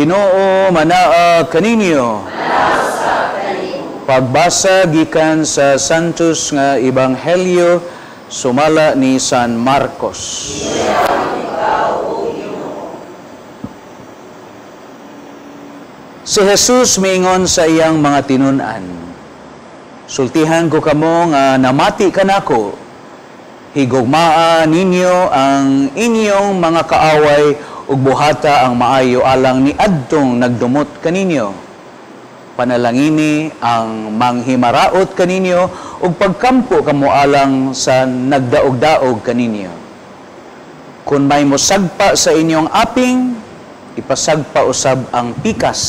Ginoo manaa kaninyo. Pagbasa gikan sa Santos nga Ebanghelyo sumala ni San Marcos. Si Jesus miingon sa iyang mga tinunan, sultihan ko kamo nga namati kanako, higugmaa ninyo ang inyong mga kaaway ug buhata ang maayo alang ni adtong nagdumot kaninyo. Panalangini ang manghimaraot kaninyo ug pagkampo kamo alang sa nagdaog-daog kaninyo. Kung may mosagpa sa inyong aping, ipasagpa usab ang pikas.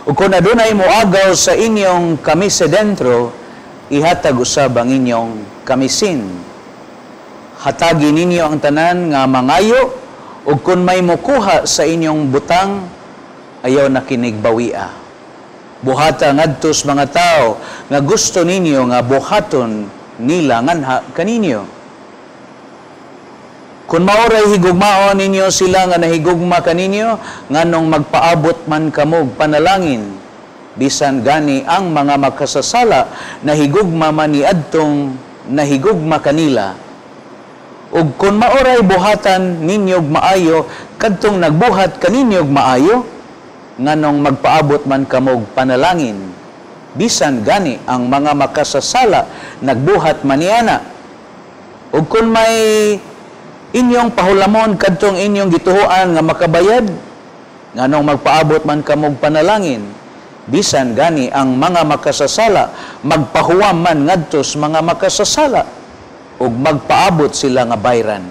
Ug kung adunay moagaw sa inyong kamise dentro, ihatag usab ang inyong kamisin. Hatagi ninyo ang tanan nga mangayo, ug kung may mokuha sa inyong butang, ayaw na kinigbawia. Buhata ngadtos mga tao nga gusto ninyo nga buhaton nila nganha kaninyo. Kung maoray higugmaon ninyo sila nga nahigugma kaninyo, nganong magpaabot man kamog panalangin, bisan gani ang mga makasasala nahigugma man ni adtong nahigugma kanila. Ug kung maoray buhatan ninyog maayo, kadtong nagbuhat kaninyog maayo, nganong magpaabot man kamog panalangin, bisan gani ang mga makasasala nagbuhat maniana. Ug kung may inyong pahulamon kadtong inyong gituhuan nga makabayad, nganong magpaabot man kamog panalangin, bisan gani ang mga makasasala magpahuwam man ngadtos mga makasasala, ug magpaabot sila nga bayran.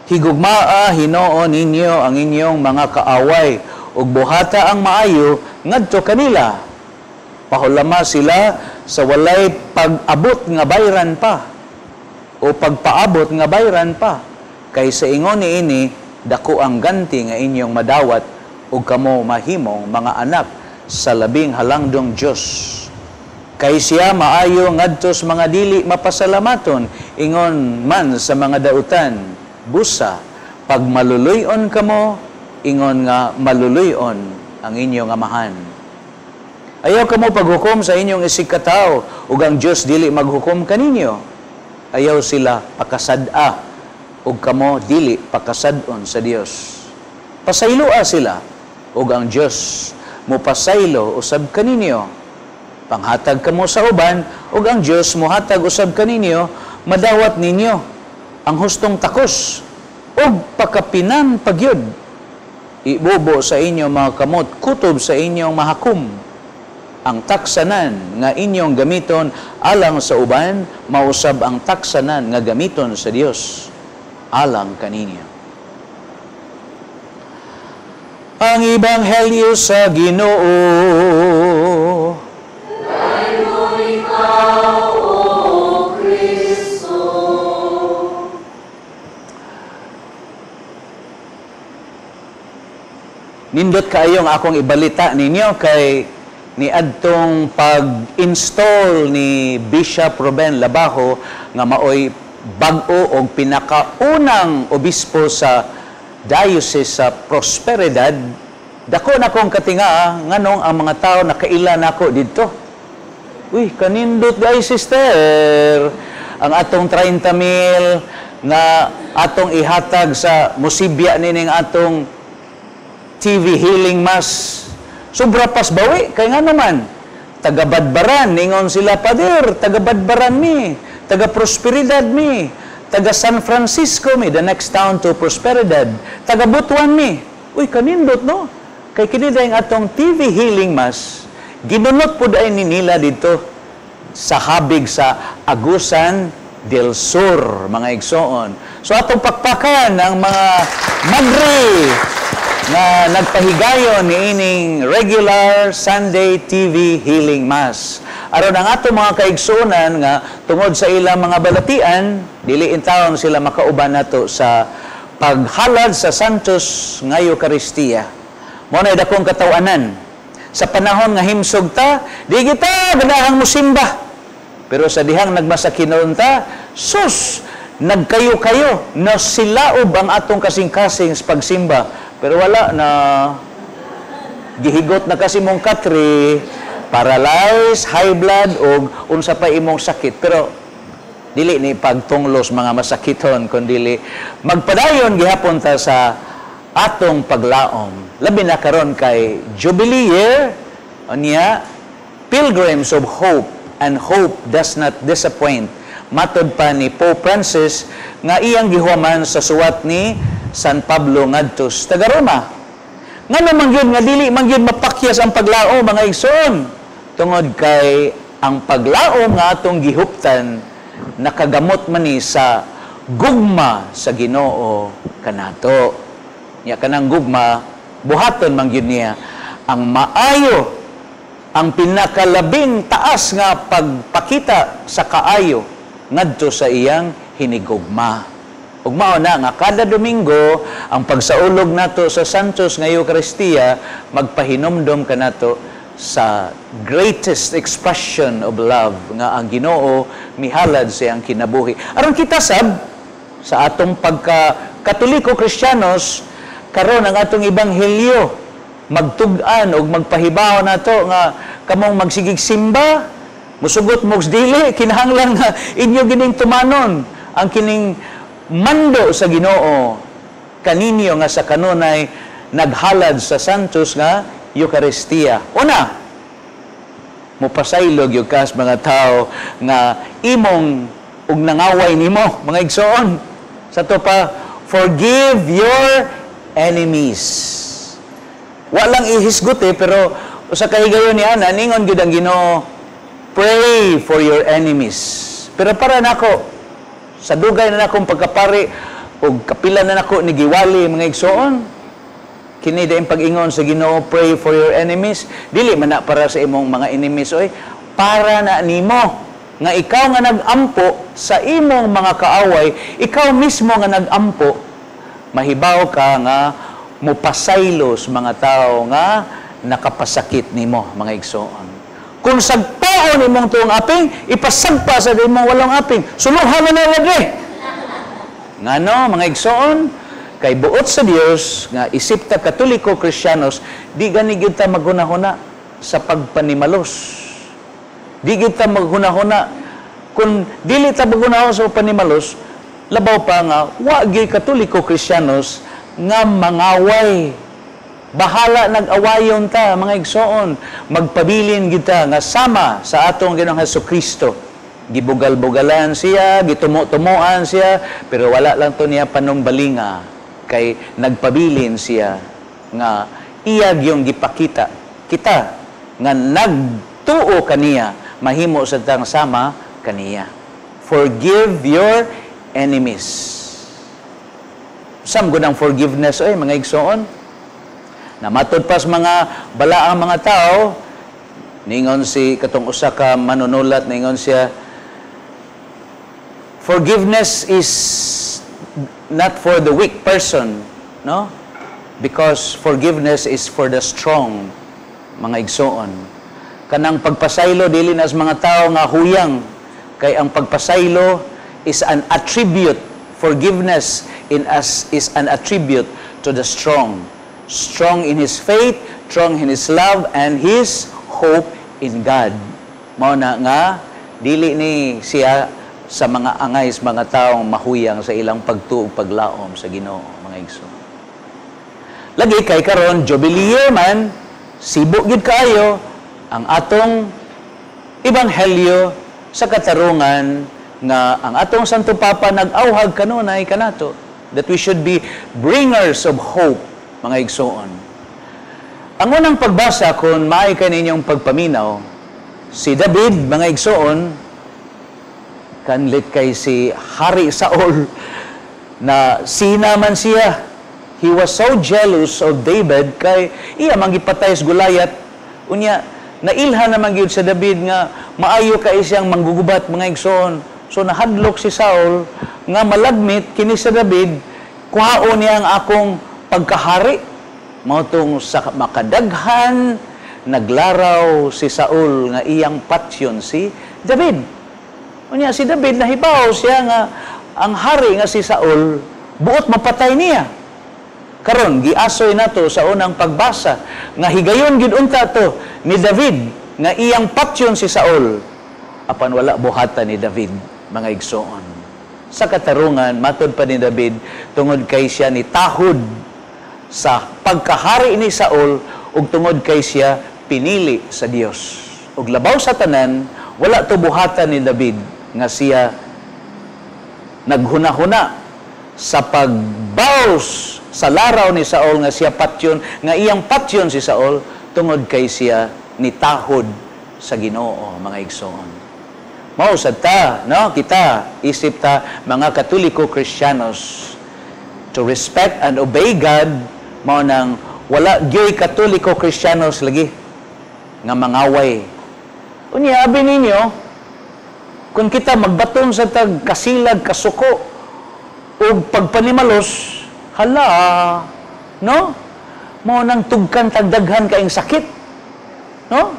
Higugmaa Hinoo ninyo ang inyong mga kaaway ug buhata ang maayo ngadto kanila. Pahulama sila sa walay pag-abot nga bayran pa o pagpaabot nga bayran pa, kay sa ingon niini dako ang ganti nga inyong madawat ug kamo mahimong mga anak sa labing halangdong Dios. Kay siya maayo ngadtos mga dili mapasalamaton, ingon man sa mga dautan, busa, pag maluluyon kamo, ingon nga maluluyon ang inyong amahan. Ayaw kamo paghukom sa inyong isikataw, ug ang Dios dili maghukom kaninyo. Ayaw sila pakasad-a, ug kamo dili pakasadon sa Dios. Pasayloa sila, ug ang Dios mupasaylo usab kaninyo. Panghatag kamo sa uban, ug ang Dios mohatag usab kaninyo, madawat ninyo ang hustong takos ug pakapinan pagyud. Ibubo sa inyo mga kamot, kutob sa inyong mahakom. Ang taksanan nga inyong gamiton alang sa uban, mausab ang taksanan nga gamiton sa Dios alang kaninyo. Ang Ebanghelyo sa Ginoo. Nindot kayong akong ibalita ninyo kay ni adtong pag-install ni Bishop Ruben Labajo nga maoy bag-o og pinakaunang obispo sa Diocese sa Prosperidad. Dako na kong katinga nganong ang mga tao nakaila nako didto. Uy, kanindot guys, sister. Ang atong 30,000 nga atong ihatag sa musibya nining atong TV Healing Mass. Sobra pas bawi, kay nga naman, taga-Badbaran, ningon sila, Pader, taga-Badbaran mi, taga-Prosperidad mi, taga-San Francisco mi, the next town to Prosperidad, taga-Butuan mi. Uy, kanindot, no? Kay kiniday ang atong TV Healing Mass, ginunot po dahil ni nila dito sa habig sa Agusan del Sur, mga igsoon. So, atong pakpakan ang mga madre na nagpahigayon ni ining regular Sunday TV Healing Mass. Aron ang ato mga kaigsunan nga tungod sa ilang mga balatian, dili in taon sila makauban nato sa paghalad sa Santos nga Eucharistia. Mo na dakong katawanan. Sa panahon nga himsog ta, di kita ganahang musimba. Pero sa dihang nagmasakinon ta, sus, nagkayo-kayo, na silaob ang atong kasing-kasing sa pagsimba. Pero wala na, gihigot na kasi mong katri, paralyzed, high blood, o unsa pa imong sakit. Pero, dili ni pagtunglos mga masakiton, kundi magpadayon gihapon ta sa atong paglaom. Labi na karon kay Jubilee Year, unya, Pilgrims of Hope, and hope does not disappoint. Matod pa ni Pope Francis nga iyang gihuman sa suwat ni San Pablo ngadto sa Taga-Roma. Nga naman yun, nga dili man yun mapakyas ang paglaom, mga igsoon. Tungod kay ang paglaom nga atong gihuptan, nakagamot man ni sa gugma sa Ginoo kanato. Nya kanang gugma, buhaton man yun niya ang maayo, ang pinakalabing taas nga pagpakita sa kaayo ngadto sa iyang hinigugma. Ug mao na nga kada Domingo ang pagsaulog nato sa Santos nga Eucharistia magpahinomdom kanato sa greatest expression of love nga ang Ginoo mihalad sa iyang kinabuhi. Aron kita sab sa atong pagka-Katoliko Kristiyanos karon ang atong ebanghelyo magtug-an og magpahibaw nato nga kamong magsigig simba, musugot mo dili kinahanglan nga inyo gining tumanon ang kining mando sa Ginoo kaninyo nga sa kanunay naghalad sa Santos nga Eucharistia. Una, mupasaylog yung kas mga tao nga imong ug nangaway nimo mga igsoon. Sa to pa, forgive your enemies. Walang ihisgot pero usa ka higayon ni ana ningon gyud ang Ginoo, pray for your enemies. Pero para nako sa dugay na nakong pagkapari ug kapila na nako ni giwali mga igsoon, kini dayon pag-ingon sa Ginoo, pray for your enemies, dili man na para sa imong mga enemies oy, para na nimo nga ikaw nga nag-ampo sa imong mga kaaway, ikaw mismo nga nag-ampo, mahibaw ka nga mupasaylos mga tao nga nakapasakit nimo mga igsoon. Kung sagpaon imong tuong aping, ipasagpa sa imong walong aping, suluhan na lagi. Ngano mga igsoon, kay buot sa Dios nga isip ta Katoliko Kristiyanos, di gani gyud ta maghunahuna sa pagpanimalos. Di gyud ta maghunahuna kun dili ta maghunahuna sa panimalos, labaw pa nga wa gyud Katoliko Kristiyanos nga mangaway. Bahala nag-awayon ta mga igsoon, magpabilin kita nga sama sa atong Ginoong Hesukristo. Gibugal-bugalan siya, gitumo-tumoan siya, pero wala lang to niya panumbalinga kay nagpabilin siya nga iyag yung gipakita kita nga nagtuo kaniya mahimo sa tang sama kaniya. Forgive your enemies. Sam gud ang forgiveness oy mga igsoon. Namatod pas mga balaang mga tao, ningon si katong usa ka manunulat, ningon siya, forgiveness is not for the weak person, no? Because forgiveness is for the strong, mga igsoon. Kanang pagpasaylo dili na sa mga tao nga huyang, kay ang pagpasaylo is an attribute. Forgiveness in us is an attribute to the strong. Strong in his faith, strong in his love, and his hope in God. Mao na nga dili ni siya sa mga angay sa mga taong mahuyang sa ilang pagtuog paglaom sa Ginoo mga igsoon. Lagi kay karon Jubilee Year man, sibo gyud kaayo ang atong ebanghelyo sa katarungan nga ang atong Santo Papa nag-awhag kanunay kanato that we should be bringers of hope mga igsoon. Ang unang pagbasa kung maay kaninyong pagpaminaw, si David mga igsoon kanlit kay si Hari Saul na sinaman siya. He was so jealous of David kay iya manggipatay sa Goliath. Unya nailhan naman gyud sa David nga maayo kay siyang manggugubat mga igsoon. So nahadlok si Saul nga malagmit kini sa David, kuhaon niya ang akong pagkahari. Mao tong sa makadaghan naglaraw si Saul nga iyang patyon si David. Unya si David nahibaw siya nga ang hari nga si Saul buot mapatay niya. Karon giasoy nato sa unang pagbasa nga higayon gid unta to ni David nga iyang patyon si Saul apan wala buhatan ni David, mga igsoon. Sa katarungan matud pa ni David tungod kay siya ni tahod sa pagkahari ni Saul ug tungod kay siya pinili sa Dios. Ug labaw sa tanan wala to buhatan ni David nga siya naghuna-huna sa pagbaws sa laraw ni Saul nga siya patyon, nga iyang patyon si Saul tungod kay siya nitahod sa Ginoo, mga igsoon. Mao sad ta, no? Kita isip ta mga Katoliko Kristiyanos to respect and obey God, mao nang wala gyoy Katoliko Kristiyanos lagi nga mangaway. Unya abi ninyo kung kita magbaton sa tag kasilag, kasuko o pagpanimalos, hala, no? Mao nang tugkan tagdaghan kaing sakit. No?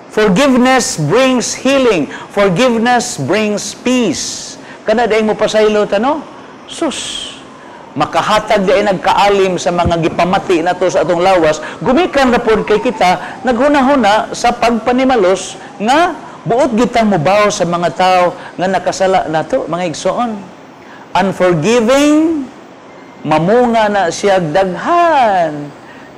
Forgiveness brings healing. Forgiveness brings peace. Kana daing mo pasaylo ta, no? Sus, makahatag di ay nagkaalim sa mga gipamati nato sa atong lawas, gumikan ra pod kay kita naghuna-huna sa pagpanimalos nga buot gitang mubaw sa mga tao nga nakasala nato, mga igsoon. Unforgiving, mamunga na siya daghan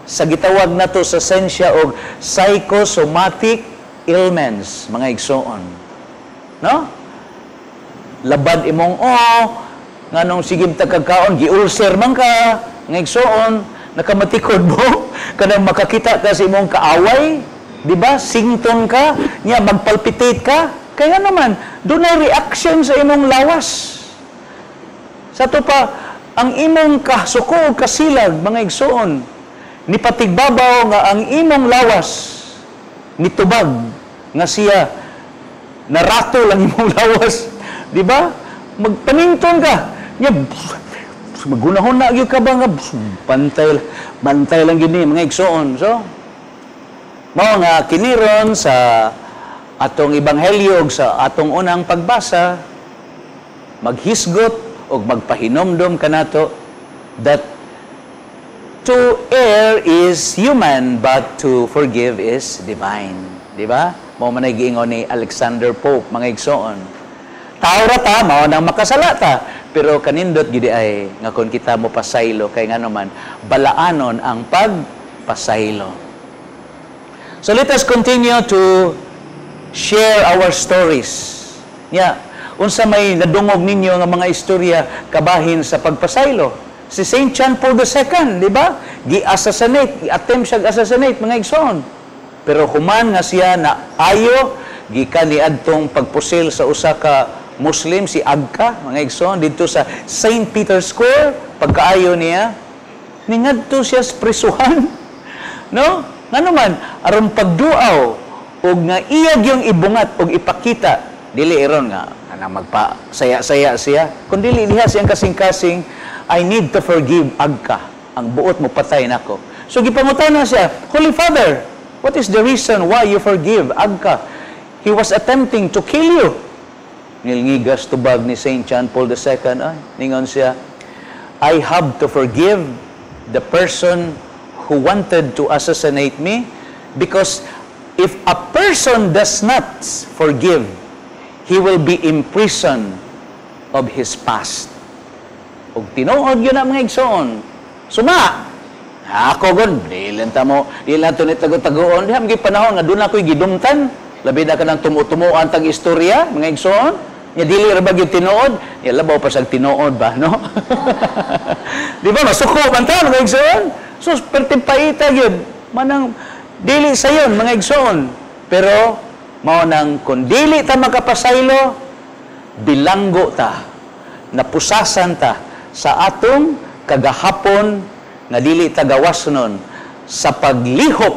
sa gitawag nato sa sensya og psychosomatic ailments, mga igsoon. No? Labad imong nganong sigim tagkakaon giulcer man ka, nga igsoon, nakamatikod mo kanang makakita ka sa imong kaaway, di ba? Sington ka, nya magpalpitate ka, kaya naman dunay reaction sa imong lawas. Sa to pa ang imong kasuko o kasilag, mga igsoon, nipatigbabaw nga ang imong lawas nitubag nga siya narato lang imong lawas, di ba? Magpanington ka, nya magunahon na gyud ka ba nga bantay lang gini, mga igsoon. So mao nga kiniron sa atong ebanghelyo sa atong unang pagbasa, maghisgot o magpahinomdom kanato that to err is human but to forgive is divine. Di ba? Mao man ay giingon ni Alexander Pope, mga igsoon. Tao ra ta, mao nang makasala ta, pero kanindot gid ay nga kun kita mo pasaylo kay ngano man balaanon ang pagpasaylo. So let us continue to share our stories. Yeah. Unsa may nadungog ninyo nga mga istorya kabahin sa pagpasaylo? Si Saint John Paul II, di ba? Gi-assassinate, i-attempt siya assassinate, mga igsoon. Pero human nga siya na ayo, gikan ni adtong pagpusil sa usa ka Muslim, si Agka, mga igsoon, dito sa St. Peter's Square, pagkaayo niya, ningadto siya sa prisuhan. No? Nga naman, aron pagduaw, o nga iyag yung ibungat o ipakita, dili iron nga, na magpa-saya-saya siya. Kung dili diha siyang kasing-kasing, I need to forgive Agka. Ang buot mo patay nako. So gipangutana siya, Holy Father, what is the reason why you forgive Agka? He was attempting to kill you. Nilngigas tubag ni Saint John Paul II, ningon siya, I have to forgive the person who wanted to assassinate me because if a person does not forgive, he will be imprisoned of his past. Ug tinuod yun ang mga igsoon. Suma! Ako gon, di lang to ni tago-tagoon. Di hamgi panahon nga doon ako'y gidumtan. Labi na ka ng tumuan tag istorya, mga igsoon. Nya dili ra ba gyud tinuod? Ya labaw pa sa tinuod ba, no? Di ba masuko man ta mga igsoon? So pertipaita gyud manang dili sayon mga igsoon. Pero mao nang kun dili ta makapasaylo, bilanggo ta, napusasan ta sa atong kagahapon nga dili ta gawasnon sa paglihok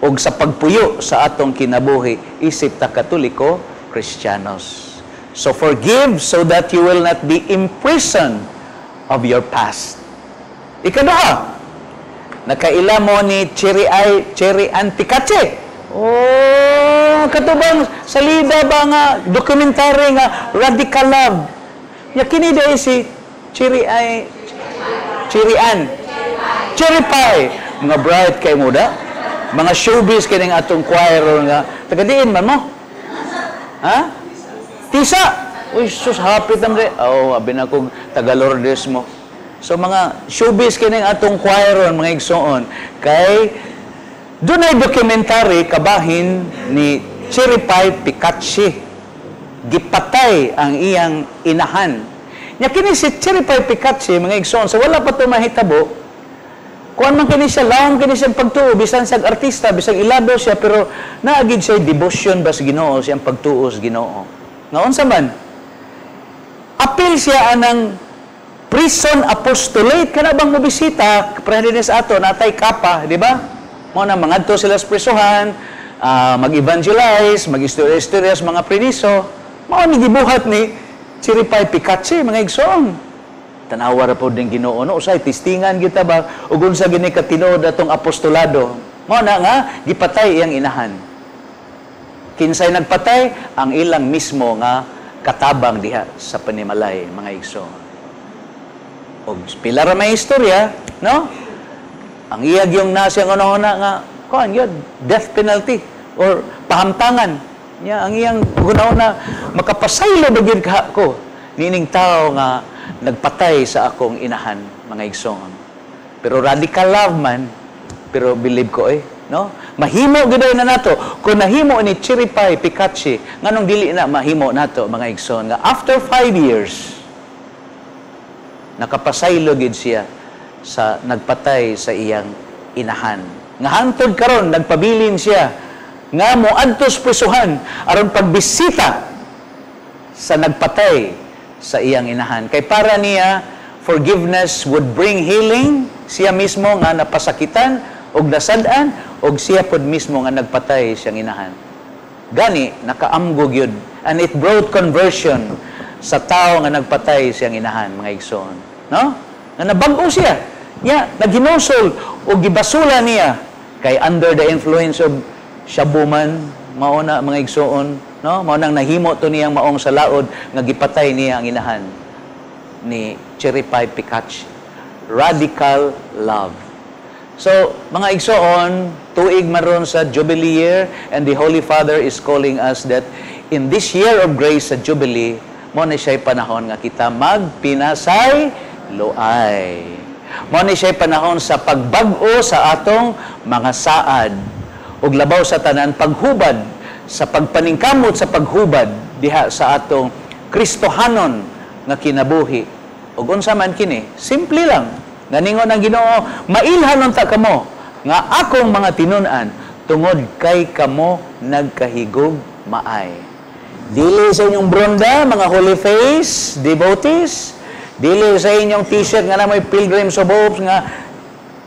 o sa pagpuyo sa atong kinabuhi isip ta Katoliko Kristiyanos. So forgive so that you will not be imprisoned of your past. Ikaduha, nakaila mo ni Cherry Anticache. Oh, katubang salida ba nga dokumentary nga Radical Love. Ya kini day si Cherry Chirian. Cherry pie. Mga bright kay muda. Mga showbiz kining atong choir nga. Tagadiin man mo. Ha? Tisa. Uy, sus, hapit naman. Oh, abi na kong taga-Lourdes mo. So, mga showbiz kining atong choir mga igsoon. Kay, doon ay dokumentary kabahin ni Cherry Pie Picachi. Gipatay ang iyang inahan. Nya kini si Cherry Pie Picachi, mga igsoon, so wala pa ito mahitabo, kuan man kini siya, laong kini siya pagtuo, bisan siya artista, bisan ilado siya, pero naagid siya devotion ba sa Ginoo, siyang pagtuo sa Ginoo. Ngaon sa man, apil siya anang prison apostolate, kana bang mobisita, prehidinis ato, natay kapa, di ba? Mo na mangadto sila sa prisohan, mag-evangelize, mag-istorya-istorya sa mga priniso, mao ni gibuhat ni Cherry Pie Picachi, mga igsoon. Tanawa ra po din Ginoo, no? Usay, tistingan kita ba? Ugun sa gini katinood atong apostolado. Mao na nga, gipatay iyang inahan. Kinsay nagpatay? Ang ilang mismo nga katabang diha sa panimalay, mga igsoon. O pila ra may istorya, no? Ang iyag yung nasa nga nga, kuan yun, death penalty or pahamtangan. Ang iyang una makapasaylo bagid ko nining tao nga nagpatay sa akong inahan, mga igsoon. Pero radical love man, pero believe ko no? Mahimo gid na nato kung nahimo ni Cherry Pie Picachi nganong dili na mahimo nato, mga igsoon, nga after 5 years nakapasaylo gid siya sa nagpatay sa iyang inahan. Nga hantod karon nagpabilin siya nga moadto sa prisuhan aron pagbisita sa nagpatay sa iyang inahan. Kay para niya, forgiveness would bring healing. Siya mismo nga napasakitan og nasadan og siya pod mismo nga nagpatay siyang inahan. Gani, nakaamgog yun. And it brought conversion sa tao nga nagpatay siyang inahan, mga igsoon. No? Nga nabag-o siya. Naghinosol o gibasula niya kay under the influence of shabuman, mauna mga igsoon, no? Maunang nahimo to niyang maong sa laod nga gipatay niya ang inahan ni Cherry Pie Picachi. Radical love. So, mga igsoon, tuig maron sa Jubilee year, and the Holy Father is calling us that in this year of grace sa Jubilee, mo na siya'y panahon nga kita magpinasay loay. Mo na siya'y panahon sa pagbag-o sa atong mga saad ug labaw sa tanan paghubad sa pagpaningkamot sa paghubad diha sa atong Kristohanon nga kinabuhi. Ug unsa man kini? Simple lang. Naningon ang Ginoo, mailhanon ta kamo nga akong mga tinun-an tungod kay kamo nagkahigog maay. Dili sa inyong bronda, mga holy face, devotees, dili sa inyong t-shirt nga na may Pilgrims of Hope nga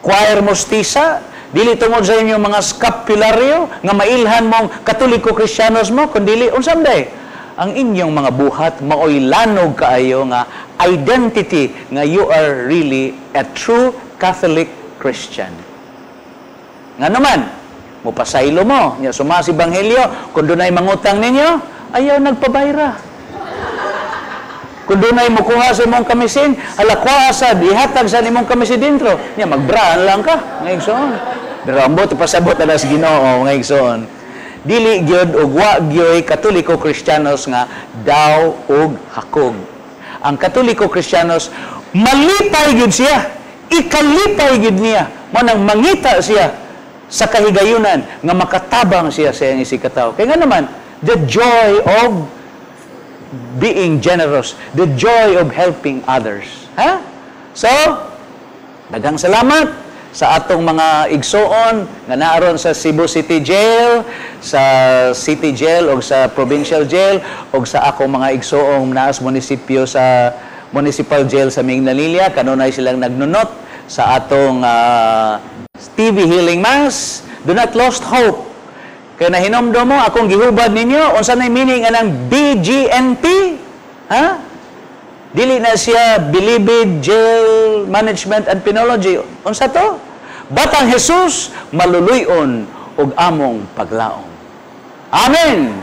choir mostisa, dili tungod sa inyong mga scapularyo nga mailhan mong Katoliko Kristiyanos mo, kundi unsam day ang inyong mga buhat maoy lanog kaayo nga identity nga you are really a true Catholic Christian. Nga naman, mupasaylo mo, nya sumas ebanghelyo, kung dunay mangutang ninyo, ayaw nagpabayra. Kung dunay mukuha sa imong kamisin, alakwa asad, ihatag sa imong kamisin dentro. Nya magbraan lang ka, mga igsoon. Pero ambot pasabot na sa Ginoo, mga igsoon. Dili gyud og wa gyoy Katoliko Kristiyanos nga daw og hakog. Ang Katoliko Kristiyanos malipay gyud siya, ikalipay gyud niya, mo nang mangita siya sa kahigayunan nga makatabang siya sa iyang isikataw. Kaya nga naman, the joy of being generous, the joy of helping others. Ha? So, daghang salamat sa atong mga igsoon nga naaron sa Cebu City Jail, sa City Jail o sa Provincial Jail o sa akong mga igsoong naas munisipyo sa Municipal Jail sa Mingnalilia. Kanunay silang nagnunot sa atong TV Healing Mass. Do not lost hope. Kaya nahinomdo mo, akong gihubad ninyo, unsa na meaning anang BGNP? Ha? Dili na siya Bilibid Jail Management and Penology. Unsa to? Batang Jesus, maluluyon og among paglaom. Amen!